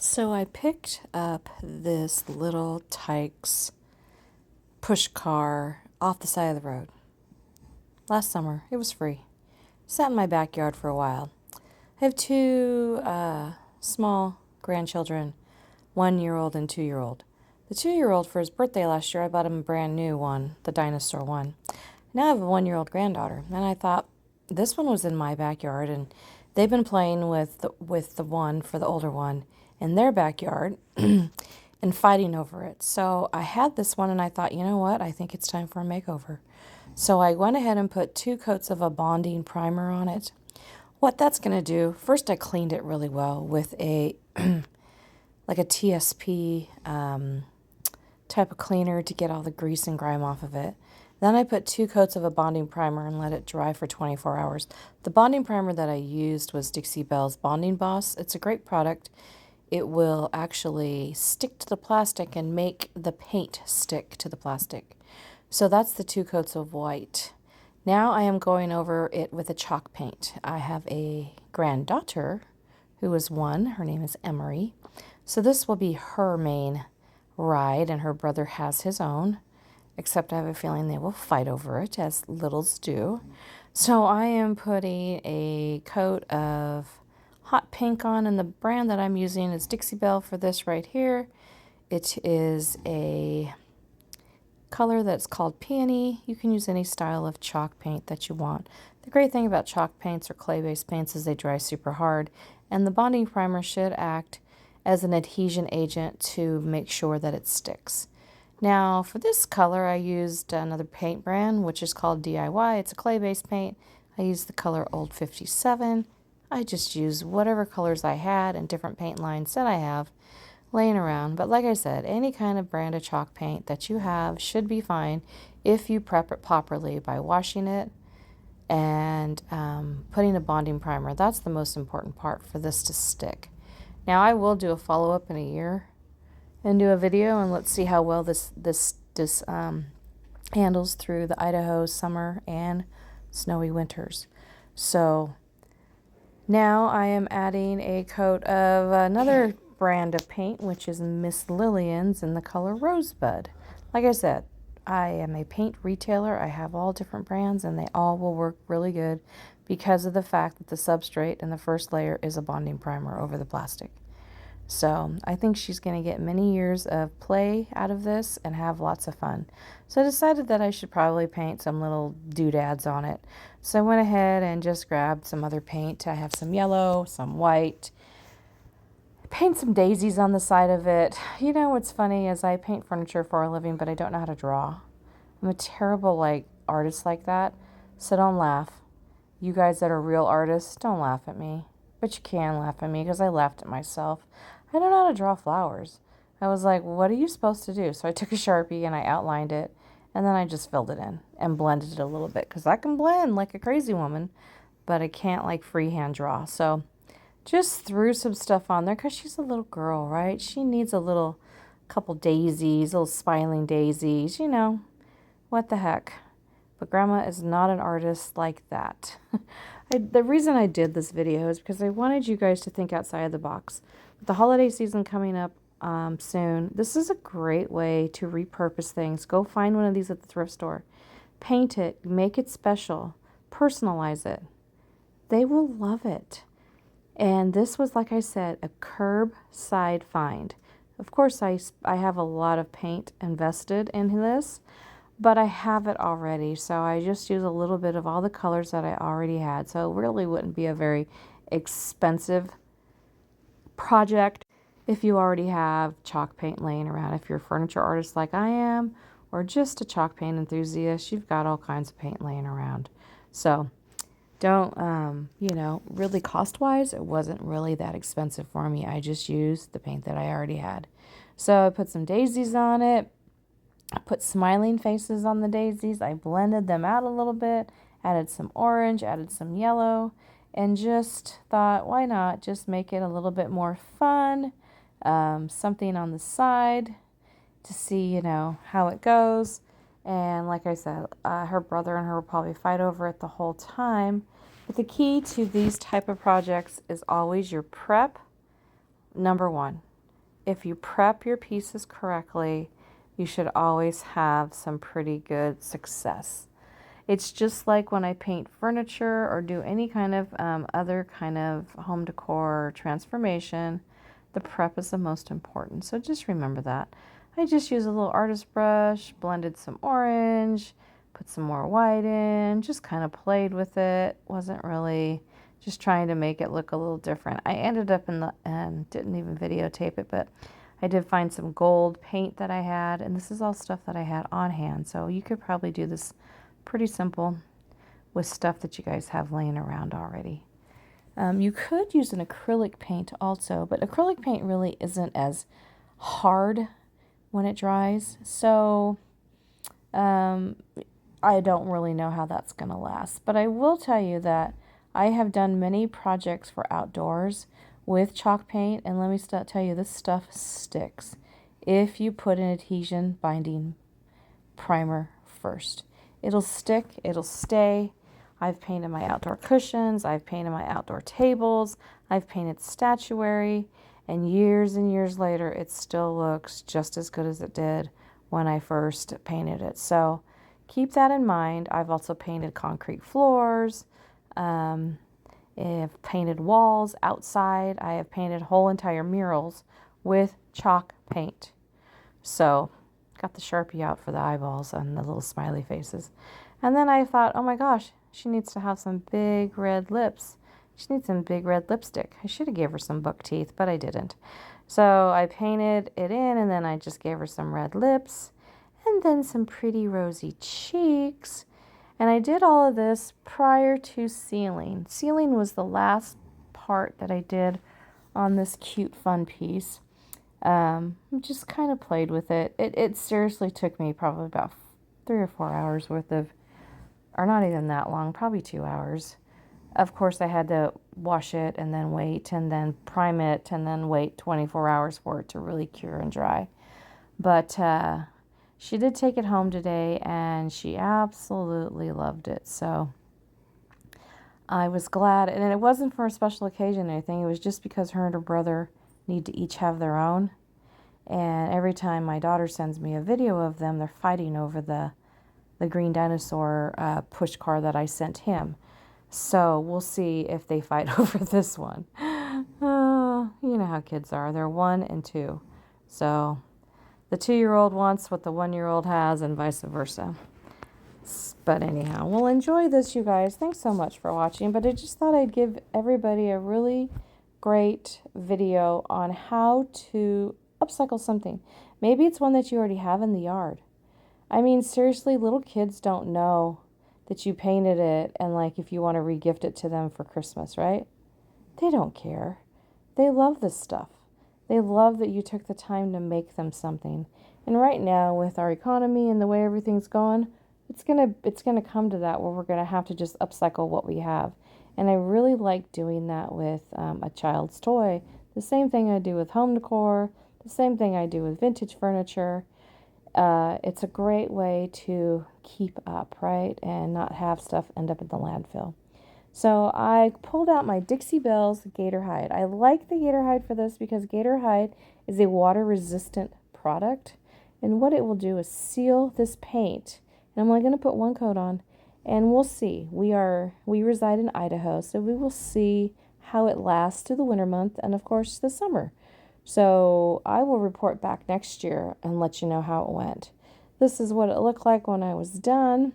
So I picked up this little Tykes push car off the side of the road last summer. It was free. Sat in my backyard for a while. I have two small grandchildren, 1-year-old and 2-year-old. The 2-year-old, for his birthday last year, I bought him a brand new one, the dinosaur one. Now I have a 1-year-old granddaughter, and I thought this one was in my backyard, and they've been playing with the one for the older one in their backyard and fighting over it. So I had this one, and I thought, you know what? I think it's time for a makeover. So I went ahead and put 2 coats of a bonding primer on it. What that's going to do, first I cleaned it really well with a like a TSP type of cleaner to get all the grease and grime off of it. Then I put 2 coats of a bonding primer and let it dry for 24 hours. The bonding primer that I used was Dixie Belle's Bonding Boss. It's a great product. It will actually stick to the plastic and make the paint stick to the plastic. So that's the 2 coats of white. Now I am going over it with a chalk paint. I have a granddaughter who is 1. Her name is Emery. So this will be her main ride, and her brother has his own, except I have a feeling they will fight over it, as littles do. So I am putting a coat of hot pink on, and the brand that I'm using is Dixie Belle for this right here. It is a color that's called Peony. You can use any style of chalk paint that you want. The great thing about chalk paints or clay-based paints is they dry super hard, and the bonding primer should act as an adhesion agent to make sure that it sticks. Now for this color I used another paint brand which is called DIY. It's a clay-based paint. I used the color Old 57. I just used whatever colors I had and different paint lines that I have laying around. But like I said, any kind of brand of chalk paint that you have should be fine if you prep it properly by washing it and putting a bonding primer. That's the most important part for this to stick. Now I will do a follow-up in a year and do a video, and let's see how well this handles through the Idaho summer and snowy winters. So now I am adding a coat of another brand of paint, which is Miss Lillian's in the color Rosebud. Like I said, I am a paint retailer. I have all different brands, and they all will work really good because of the fact that the substrate in the first layer is a bonding primer over the plastic. So I think she's going to get many years of play out of this and have lots of fun. So I decided that I should probably paint some little doodads on it. So I went ahead and just grabbed some other paint. I have some yellow, some white. Paint some daisies on the side of it. You know what's funny is I paint furniture for a living, but I don't know how to draw. I'm a terrible artist like that. So don't laugh. You guys that are real artists, don't laugh at me. But you can laugh at me because I laughed at myself. I don't know how to draw flowers. I was like, what are you supposed to do? So I took a Sharpie and I outlined it, and then I just filled it in and blended it a little bit because I can blend like a crazy woman, but I can't freehand draw. So just threw some stuff on there because she's a little girl, right? She needs a couple daisies, little smiling daisies, what the heck. But Grandma is not an artist like that. The reason I did this video is because I wanted you guys to think outside of the box. With the holiday season coming up soon, this is a great way to repurpose things. Go find one of these at the thrift store. Paint it, make it special, personalize it. They will love it. And this was, like I said, a curbside find. Of course, I have a lot of paint invested in this, but I have it already. So I just use a little bit of all the colors that I already had. So it really wouldn't be a very expensive project if you already have chalk paint laying around. If you're a furniture artist like I am, or just a chalk paint enthusiast, you've got all kinds of paint laying around. So don't, really cost-wise, it wasn't really that expensive for me. I just used the paint that I already had. So I put some daisies on it. I put smiling faces on the daisies. I blended them out a little bit, added some orange, added some yellow, and just thought, why not just make it a little bit more fun, something on the side to see, how it goes. And like I said, her brother and her will probably fight over it the whole time. But the key to these type of projects is always your prep, number one. if you prep your pieces correctly, you should always have some pretty good success. It's just like when I paint furniture or do any kind of other kind of home decor transformation, the prep is the most important. So just remember that. I just used a little artist brush, blended some orange, put some more white in, just kind of played with it. Wasn't really just trying to make it look a little different. I ended up didn't even videotape it, but I did find some gold paint that I had, and this is all stuff that I had on hand. So you could probably do this pretty simple with stuff that you guys have laying around already. You could use an acrylic paint also, but acrylic paint really isn't as hard when it dries. So I don't really know how that's going to last. But I will tell you that I have done many projects for outdoors with chalk paint, and let me tell you, this stuff sticks if you put an adhesion binding primer first. It'll stick, it'll stay. I've painted my outdoor cushions, I've painted my outdoor tables, I've painted statuary, and years later, it still looks just as good as it did when I first painted it. So keep that in mind. I've also painted concrete floors, I've painted walls outside. I have painted whole entire murals with chalk paint. So got the Sharpie out for the eyeballs and the little smiley faces. And then I thought, oh my gosh, she needs to have some big red lips. She needs some big red lipstick. I should have gave her some buck teeth, but I didn't. So I painted it in, and then I just gave her some red lips and then some pretty rosy cheeks. And I did all of this prior to sealing. Sealing was the last part that I did on this cute fun piece. Just kind of played with it. It seriously took me probably about 3 or 4 hours worth of, or not even that long, probably 2 hours. Of course, I had to wash it and then wait and then prime it and then wait 24 hours for it to really cure and dry. But she did take it home today and she absolutely loved it. So I was glad. And it wasn't for a special occasion or anything. It was just because her and her brother need to each have their own. And every time my daughter sends me a video of them, they're fighting over the green dinosaur push car that I sent him. So we'll see if they fight over this one. You know how kids are. They're 1 and 2. So the 2-year-old wants what the 1-year-old has and vice versa. But anyhow, we'll enjoy this, you guys. Thanks so much for watching. But I just thought I'd give everybody a really great video on how to upcycle something. Maybe it's one that you already have in the yard. I mean, seriously, little kids don't know that you painted it and like if you want to re-gift it to them for Christmas, right? They don't care. They love this stuff. They love that you took the time to make them something. And right now, with our economy and the way everything's going, it's gonna come to that where we're gonna have to just upcycle what we have. And I really like doing that with a child's toy. The same thing I do with home decor. The same thing I do with vintage furniture. It's a great way to keep up, right? And not have stuff end up in the landfill. So I pulled out my Dixie Belle's Gator Hide. I like the Gator Hide for this because Gator Hide is a water resistant product. And what it will do is seal this paint. And I'm only going to put 1 coat on. And we'll see. We reside in Idaho, so we will see how it lasts through the winter month and of course the summer. So I will report back next year and let you know how it went. This is what it looked like when I was done.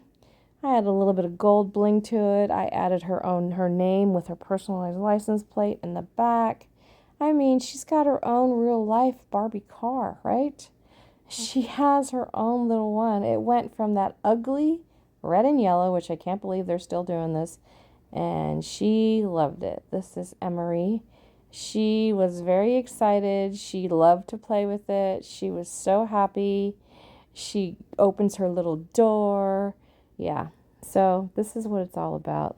I had a little bit of gold bling to it. I added her name with her personalized license plate in the back. I mean, she's got her own real life Barbie car, right? She has her own little one. It went from that ugly red and yellow, which I can't believe they're still doing this, and she loved it. This is Emery. She was very excited. She loved to play with it. She was so happy. She opens her little door. Yeah, so this is what it's all about.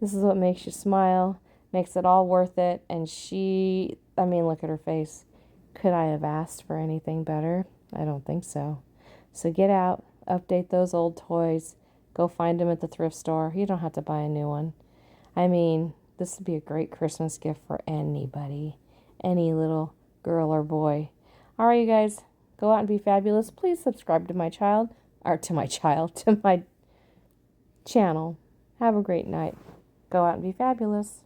This is what makes you smile, makes it all worth it. And I mean, look at her face. Could I have asked for anything better? I don't think so. So get out, update those old toys, go find them at the thrift store. You don't have to buy a new one. I mean, this would be a great Christmas gift for anybody, any little girl or boy. All right, you guys, go out and be fabulous. Please subscribe to my to my channel. Have a great night. Go out and be fabulous.